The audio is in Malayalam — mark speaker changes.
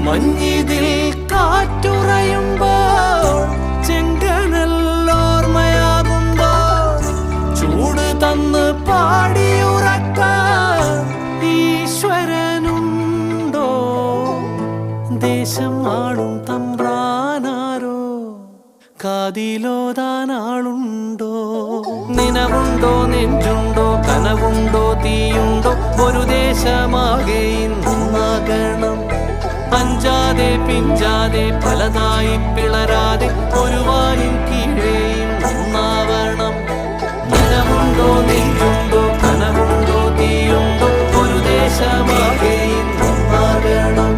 Speaker 1: മഞ്ഞിതിൽ കാറ്റുറയുമ്പോൾ ചെങ്കനല്ലോർമ്മയാകുമ്പോൾ ചൂട് തന്ന് പാടിയുറക്കാൻ ഈശ്വരനുണ്ടോ? ദേശം ആളും തമ്പ്രാനാരോ കാതിലോതാനാളുണ്ടോ? നിനവുണ്ടോ, നെഞ്ചുണ്ടോ, കനവുണ്ടോ, തീയുണ്ടോ? ഒരു ദേശമാകെ ഇന്നാകണം. അഞ്ചാതെ പിഞ്ചാതെ പലതായി പിളരാതെ ഒരു വാനിൻ കീഴേ ഒന്നാവണം. നിനവുണ്ടോ, നെഞ്ചുണ്ടോ, കനവുണ്ടോ, തീയുണ്ടോ? ഒരു ദേശമാകെ ഇന്നാകണം.